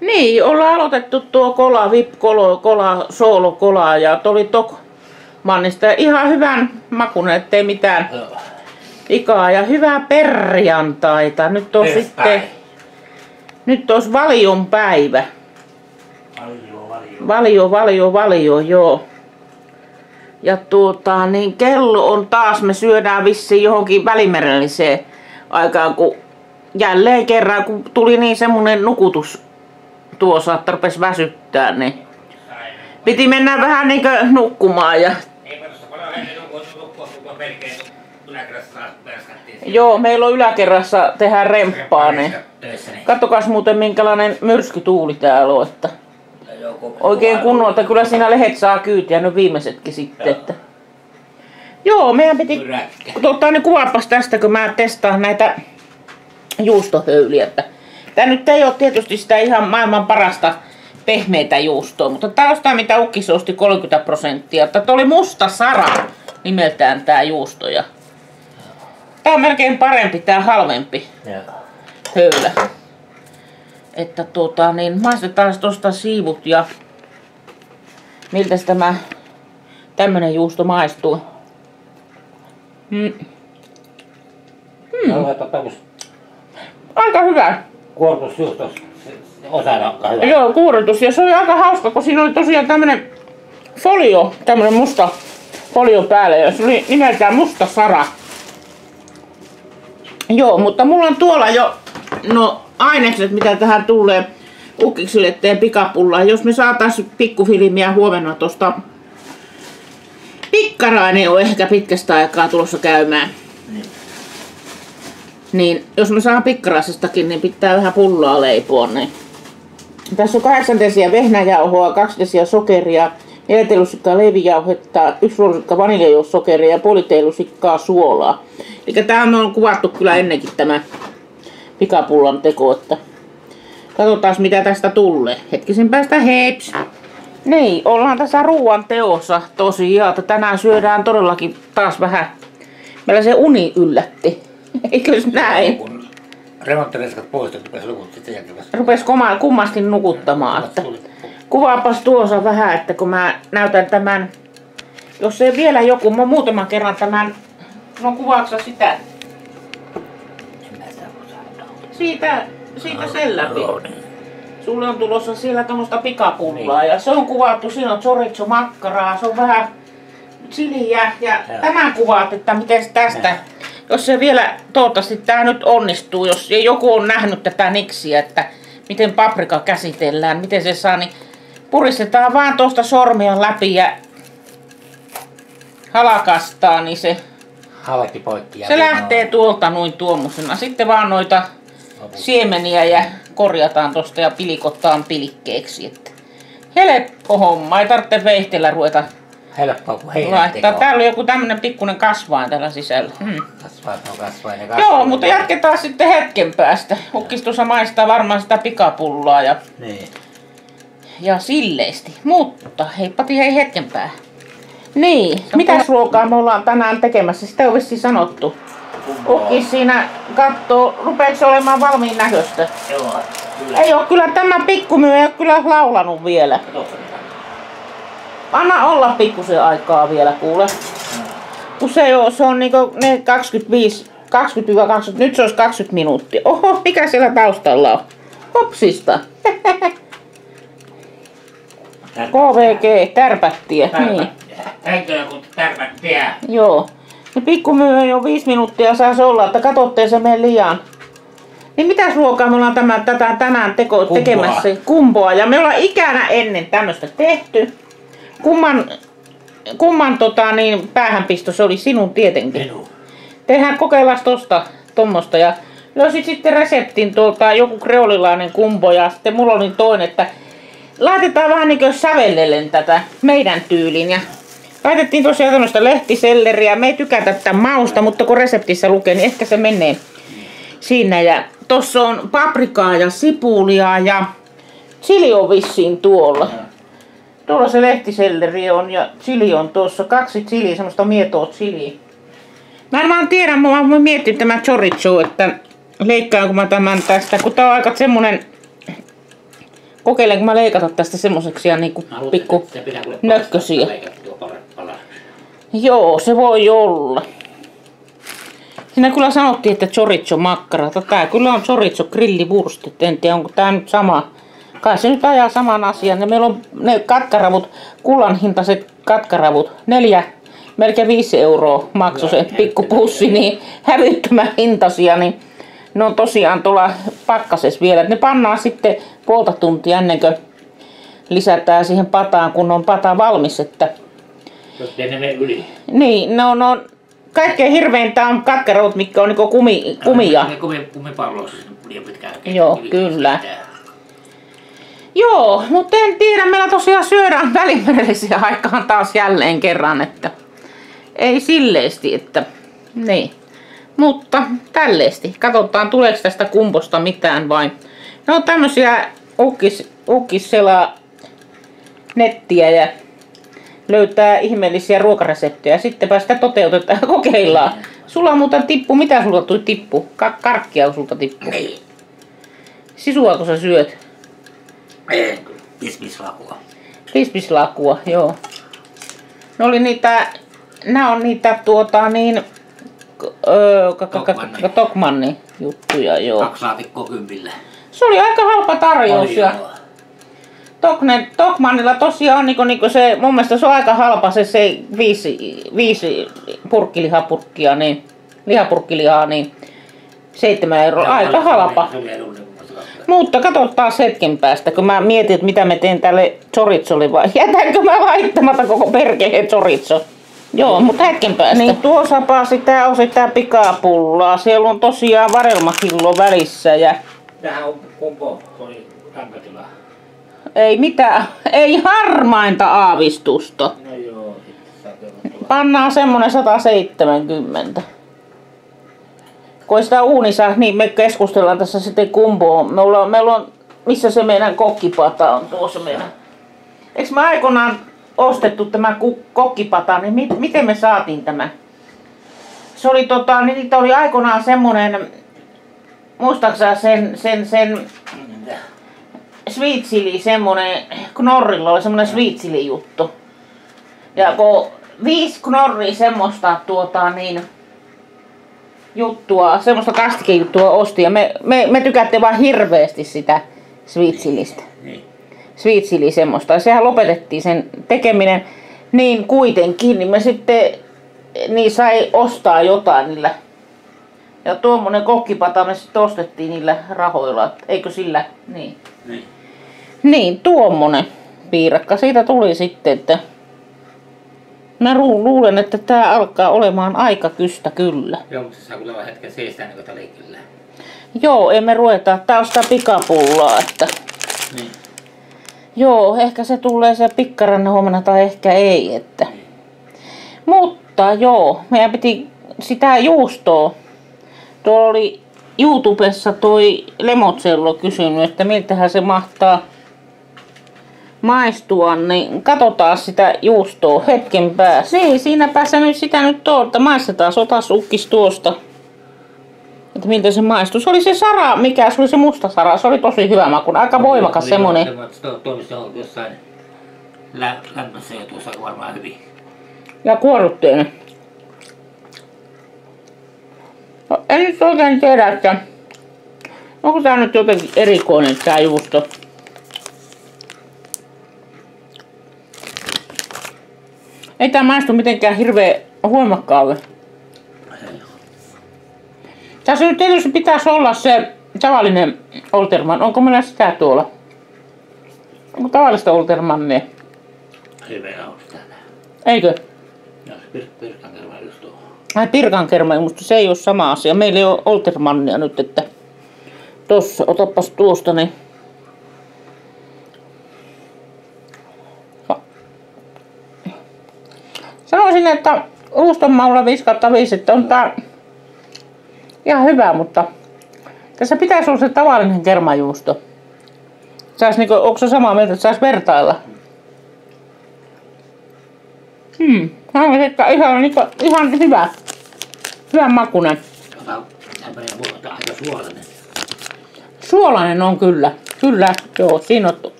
Niin, ollaan aloitettu tuo kola, VIP-kola, soolo-kola ja tuli Tokmannista. Ihan hyvän makuinen, ettei mitään vikaa ja hyvää perjantaita. Nyt on sitten, nyt olisi valion päivä. Valio, joo. Ja niin kello on taas, me syödään vissiin johonkin välimerelliseen aikaan, kun jälleen kerran, kun tuli niin semmonen nukutus tuossa, että rupesi väsyttää, niin piti mennä vähän niinkö nukkumaan. Ja joo, meillä on yläkerrassa tehdään remppaa, niin kattokas muuten minkälainen myrskytuuli täällä on, että oikein kunnon, että kyllä siinä lehet saa kyytiä, no viimeisetkin sitten. Että joo, meidän piti niin kuvaapas tästä, kun mä testaan näitä juustohöyliä. Tää nyt ei ole tietysti sitä ihan maailman parasta pehmeitä juustoa, mutta tää on sitä, mitä Ukki osti 30%. Tää oli Musta Sara nimeltään tää juusto. Ja tää on melkein parempi, tää halvempi höylä. Että niin maistetaan tosta siivut ja miltä tämä tämmönen juusto maistuu. Aika hyvä. Kuoritusjuustos osana aika hyvä. Joo, kuoritus. Ja se oli aika hauska, kun siinä oli tosiaan tämmönen folio, tämmönen musta folio päällä. Ja se oli nimeltään Musta Sara. Joo, mutta mulla on tuolla jo ainekset, mitä tähän tulee Ukkikselle teen pikapullaan. Jos me saatais pikkufilmiä huomenna tosta. Pikkarainen on ehkä pitkästä aikaa tulossa käymään. Niin, jos me saan pikkaraisestakin, niin pitää vähän pullaa leipoa. Niin. Tässä on 8 desiä vehnäjauhoa, 2 desiä sokeria, 4 teelusikkaa leivijauhetta, 1 lusikka vaniljajuussokeria ja puoli teelusikkaa suolaa. Eli tämä on kuvattu kyllä ennenkin tämä pikapullan teko, että katsotaan mitä tästä tulee. Hetkisen päästä heips. Niin, ollaan tässä ruoan teossa tosiaan, että tänään syödään todellakin taas vähän. Meillä se uni yllätti. Eikös näin? Kun remonttireskat poistettu, rupesi nukuttaa järkevästi. Rupesi kummasti nukuttamaan. Että kuvaapas tuossa vähän, että kun mä näytän tämän, jos ei vielä joku, mä muutaman kerran tämän, kuvaaksa sitä? Siitä sen läpi. Sulle on tulossa siellä tommoista pikapullaa ja se on kuvattu, siinä on chorizo makkaraa, se on vähän chiliä ja tämän kuvaat, että miten tästä, jos se vielä, toivottavasti tää nyt onnistuu, jos joku on nähnyt tätä niksiä, että miten paprika käsitellään, miten se saa, niin puristetaan vaan tuosta sormia läpi ja halakastaa, niin se se lähtee tuolta noin tuommoisena. Sitten vaan noita siemeniä ja korjataan tosta ja pilikotaan pilikkeeksi. Että helppo homma, ei tarvitse veihteellä ruveta helppoa kuin heinäntekoa. Täällä on joku tämmönen pikkunen kasvain tällä sisällä. Kasvain. Joo, mutta jatketaan sitten hetken päästä. Hukkis tuossa maistaa varmaan sitä pikapullaa ja silleesti. Mutta heippati hei hetken päähän. Niin, mitäs ruokaa me ollaan tänään tekemässä? Sitä on vissiin sanottu. Hukkis siinä kattoo, rupeeks olemaan valmiin näköistä? Joo, kyllä. Ei oo kyllä, tämä pikkumyy ei oo kyllä laulanut vielä. Anna olla pikkusen aikaa vielä, kuule. Kun se on niinku ne 20-20, nyt se olisi 20 minuuttia. Oho, mikä siellä taustalla on? Hopsista. KVG, tärpättiä. Niin. Henkilö kun tärpättiä. Joo. Ne pikkumyy ei ole 5 minuuttia saisi olla, että katsotte se mene liian. Niin mitäs ruokaa me ollaan tätä tänään tekemässä? Kumboa. Ja me ollaan ikänä ennen tämmöstä tehty. Kumman päähänpisto se oli sinun tietenkin. Minun. Tehdään kokeillaan tommosta ja löysit sitten reseptin tuolta joku kreolilainen kumbo ja sitten mulla oli toinen, että laitetaan vähän niin kuin sävellellen tätä meidän tyyliin ja laitettiin tosiaan tämmöistä lehtiselleriä. Me ei tykätä tätä mausta, mutta kun reseptissä lukee, niin ehkä se menee siinä. Ja tossa on paprikaa ja sipulia ja chili on vissiin tuolla. Tuolla se lehtiselleri on ja chili on tuossa. 2 chiliä, semmoista mietoa chiliä. Mä en vaan tiedä, mä oon miettinyt tämä chorizo, että leikkaanko mä tämän tästä, kun tää on aika semmonen Kokeilenko mä leikata tästä semmoseksi niinku pikku nökkösiä. Joo, se voi olla. Siinä kyllä sanottiin, että chorizo makkara. Tää kyllä on chorizo grillivurstit. En tiedä, onko tää nyt sama. Kai se nyt ajaa saman asian. Ja meillä on ne katkaravut, kullan hintaiset katkaravut. 4, melkein 5 € maksoi se pikkupussi, niin hävyttömän hintaisia. Niin ne on tosiaan tuolla pakkasessa vielä. Ne pannaan sitten puolta tuntia ennen kuin lisätään siihen pataan, kun on pata valmis. Että jos ei ne mene yli. niin, ne on kaikkein hirveintä on katkaravut, mitkä on niinku kumia. Kumipalloissa liian pitkään. Joo, kyllä. Joo, mutta en tiedä, meillä tosiaan syödään välimerellisiä aikaan taas jälleen kerran, että ei silleesti, että niin. Mutta tälleesti. Katsotaan, tuleeko tästä kumposta mitään vai. Ne on tämmösiä ukkisselaa nettiä ja löytää ihmeellisiä ruokareseptejä. Sittenpä sitä toteutetaan ja kokeillaan. Sulla on muuten tippu. Mitä sulla tuli tippu? Karkkia sulta tippu. Niin. Sisuako sä syöt? Pismislakua. Pismislakua, joo. Ne oli niitä, nää on niitä Tokmanni juttuja, joo. 2 laatikkoa 10. Se oli aika halpa tarjous. Ja Tokmannilla tosiaan on niinku se, mun mielestä se on aika halpa se 5 purkkilihapurkkia, niin lihapurkkilihaa, niin 7 €, aika halpa. Mutta katsotaan taas hetken päästä, kun mä mietin, että mitä mä teen tälle chorizolle vai jätänkö mä laittamatta koko perkeleen chorizo. Joo, mutta hetken päästä. Niin tuo sapa sitä on sitä pikapullaa. Siellä on tosiaan varelmakillo välissä ja Tähän on kumpo, oli lämpötila. ei mitään, ei harmainta aavistusta. No joo, Pannaan semmonen 170. Kun sitä uunissa, niin me keskustellaan tässä sitten kumpoon. Meillä on, missä se meidän kokkipata on tuossa meidän. Eikö me aikoinaan ostettu tämä kokkipata, niin miten me saatiin tämä? Se oli niin niitä oli aikoinaan semmonen, muistaaksä sen sweet chili, semmonen, Knorrilla oli semmonen sweet chili juttu. Ja kun 5 Knorria semmoista juttua, semmoista kastikejuttua osti ja me tykättiin vaan hirveästi sitä sweet chilistä. Sweet chili semmoista. Ja sehän lopetettiin sen tekeminen niin kuitenkin, niin me sitten niin sai ostaa jotain niillä. Ja tuommoinen kokkipata me sitten ostettiin niillä rahoilla, eikö sillä, niin. Niin, tuommoinen piirakka siitä tuli sitten, että mä luulen, että tää alkaa olemaan aika kystä kyllä. Joo, mutta se saa kyllä hetken seistää niin kuin leikillä. Joo, emme ruveta. Tää on sitä pikapullaa, että Niin. joo, ehkä se tulee se pikkaranne huomenna tai ehkä ei, että. Mutta joo, meidän piti sitä juustoa. Tuolla oli YouTubessa toi Lemotsello kysynyt, että miltähän se mahtaa maistua, niin katsotaan sitä juustoa hetken päästä. Niin, siinä päässä nyt sitä nyt tuolta maistetaan, otas ukkis tuosta. Että miltä se maistuu. Se oli se sara, mikä se oli se musta sara, se oli tosi hyvä maku, aika voimakas semmonen. Toimisto on jossain lämmössä ja tuossa varmaan hyvin. Ja kuorutteinen. No, en nyt oikein tiedä, että onko tää nyt jotenkin erikoinen tää juusto. Ei tää maistu mitenkään hirveän voimakkaalle. Tässä nyt tietysti pitäisi olla se tavallinen Oltermann. Onko meillä sitä tuolla? Onko tavallista Oltermannia? Ei meillä ole sitä. Eikö? Joo, se Pirkankerma just tuohon. Ai Pirkankerma, mutta se ei ole sama asia. Meillä ei ole Oltermannia nyt, että tossa, otapas tuosta niin. Sanoisin, että Ruustonmaulla 5/5, että on tää ihan hyvä, mutta tässä pitäisi olla se tavallinen kermajuusto. Onko se samaa mieltä, että saisi vertailla? Että ihan hyvä. Hyvän makuinen. Tämmöinen aika suolainen. Suolainen on kyllä. Kyllä, joo, siinä on.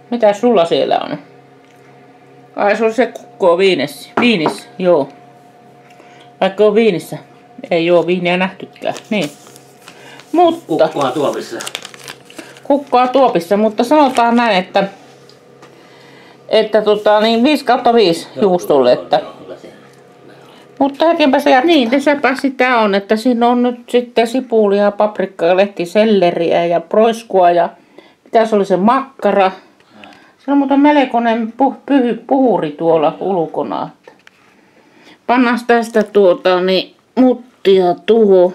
Mitä sulla siellä on? Ai se on se kukko viinissä. Viinissä, joo. Vaikka on viinissä. Ei oo viiniä nähtykään. Niin. Mutta. Kukkoa tuopissa. Kukkoa tuopissa, mutta sanotaan näin, että niin 5/5 juustolle, että. Mutta hetkenpä se, niin tässäpä sitä on, että siinä on nyt sitten sipulia, paprikkaa, lehtiselleriä ja proiskua ja mitä se oli se makkara. Se on muuten melkoinen puhuri tuolla ulkona. Pannaan tästä niin muttia tuohon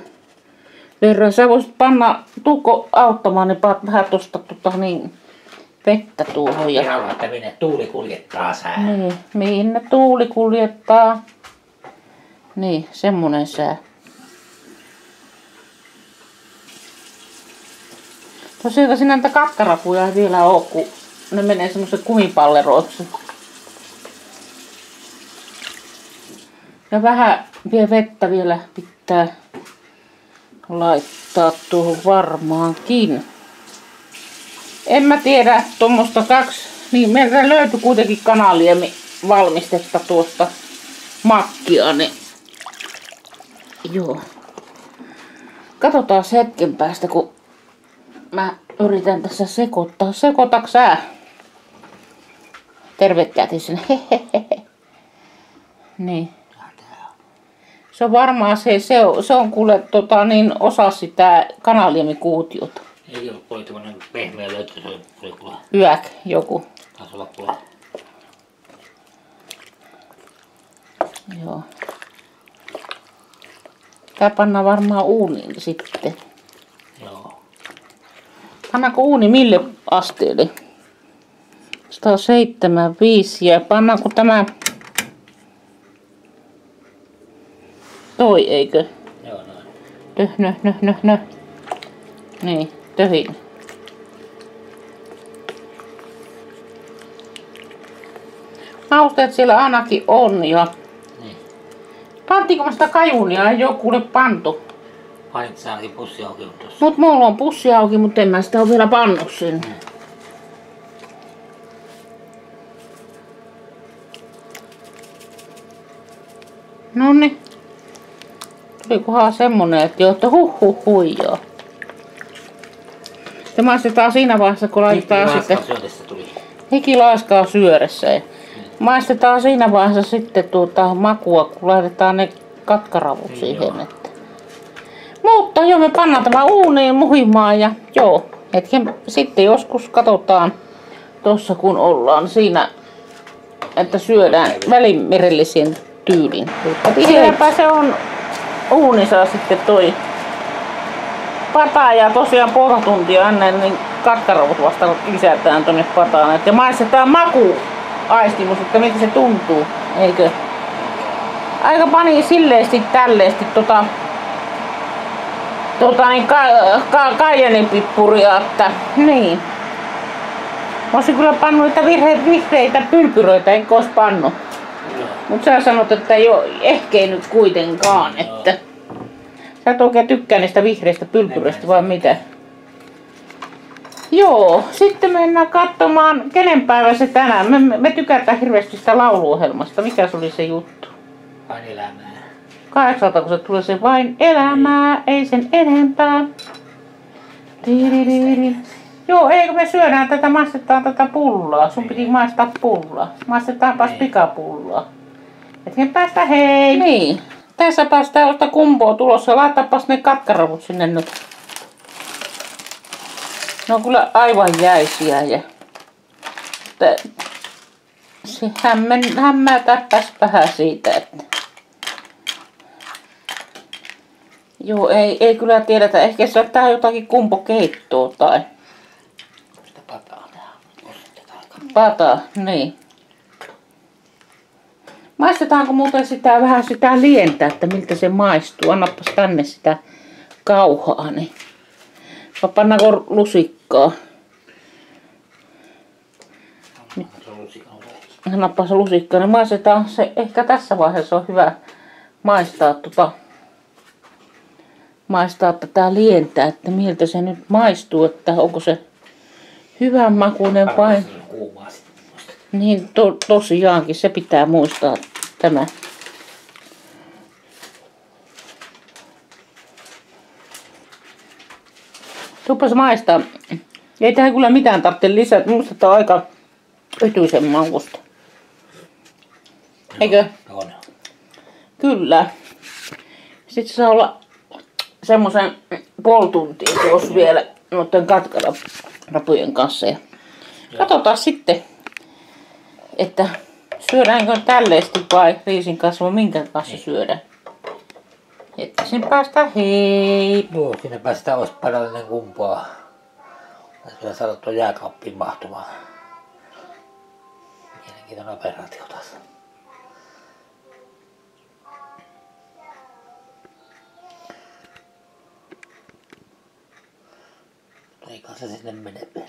verran. Sä voisit panna, tuuko auttamaan, niin paat vähän tosta niin vettä tuohon. Ja haluan, että minne tuuli kuljettaa sää. Niin, minne tuuli kuljettaa. Niin, semmonen sää. Tosiaan siinä näitä kakkarapuja ei vielä oo, kun ne menee semmoisen kumipalleroiksi. Ja vähän vielä vettä vielä pitää laittaa tuohon varmaankin. En mä tiedä tuommoista niin meiltä löytyi kuitenkin kanaliemi valmistetta tuosta makkia, niin joo. Katsotaan hetken päästä, kun mä yritän tässä sekoittaa. Sekoitaks sä? Terve kätisen. Niin. Se on varmaan se on kuule niin osa sitä kanaliemikuutiota. Ei ollut kuule tämmönen pehmeä löytö, se oli kuule. Yäk joku. Taisi olla kuule. Joo. Tää pannaan varmaan uuniin sitten. Joo. Pannaanko uuni mille asteelle? 175 ja pannaanko tämä toi eikö? Joo, noin. Nö. Niin, töhin. Mausteet siellä ainakin on ja Niin. pantiinko mä sitä kajunia? Ei oo kuule pantu. Panit sä ainakin pussi auki tuossa. Mut mulla on pussi auki, mutta en mä sitä oo vielä pannut sinne. Noniin. Tulikohan semmonen, että joo, että huijaa. Sitten maistetaan siinä vaiheessa, kun laitetaan sitten. Hiki laiskaa syödessä. Maistetaan siinä vaiheessa sitten makua, kun laitetaan ne katkaravut siihen. Että. Mutta joo, me pannaan tämä uuniin muhimaan ja joo. Hetken sitten joskus katsotaan tossa kun ollaan siinä, että syödään välimerellisen tyylin. Siinäpä se on uunissa sitten toi pata ja tosiaan puoli tuntia ennen niin katkaravut vasta lisätään tonne pataan. Ja maistetaan makuaistimus, että miltä se tuntuu, eikö? Aika pani silleesti tälleesti niin kaienipippuria, että niin. Mä olisin kyllä pannut niitä vihreitä pylpyröitä, enkä ois pannut. Mut sä sanot, että ei oo ehkä nyt kuitenkaan, että sä et oikein tykkää niistä vihreistä pylpyröistä vai mitä? Joo, sitten mennään katsomaan, kenen päivä se tänään. Me tykätään hirveästi sitä lauluohjelmasta. Mikä se oli se juttu? Vain elämää. 8, kun se tulee se vain elämää, ei sen enempää. Joo, eikö me syödään tätä, maistetaan tätä pullaa. Sun piti maistaa pullaa. Maistetaanpas pikapullaa. Hetken päästä hei! Niin. Tässä päästään josta kumpoa tulossa. Laittaapas ne katkaravut sinne nyt. Ne on kyllä aivan jäisiä ja se hämmätäpäs vähän siitä, että joo, ei kyllä tiedetä. Ehkä se on tää jotakin kumpokeittoa tai Sitä pataa tehdään. Pataa, niin. Maistetaanko muuten sitä vähän sitä lientä, että miltä se maistuu? Annapas tänne sitä kauhaa, niin. Vai pannaanko lusikkaa? Annappas lusikkaa, niin maistetaan se. Ehkä tässä vaiheessa on hyvä maistaa maistaa tätä lientää, että miltä se nyt maistuu, että onko se hyvän makuinen vai... Kuumaa sitten. Niin tosiaankin, se pitää muistaa tämä. Tuuppas maistaa. Ei tähän kyllä mitään tarvitse lisätä. Minusta tämä on aika ytyisen maukusta. Eikö? On. Kyllä. Sitten saa olla semmoisen puoli tuntia tuossa vielä noiden katkarapujen kanssa. Ja katsotaan sitten, että syödäänkö tälleesti vai riisin kanssa vai minkä kanssa syödään. Että sen päästään hei. Joo, siinä päästään olisi parallinen kumpaa. Tässä saada tuon jääkaappiin mahtumaan. Mielenkiintoinen operaatio taas. Eikä se sinne mene vielä.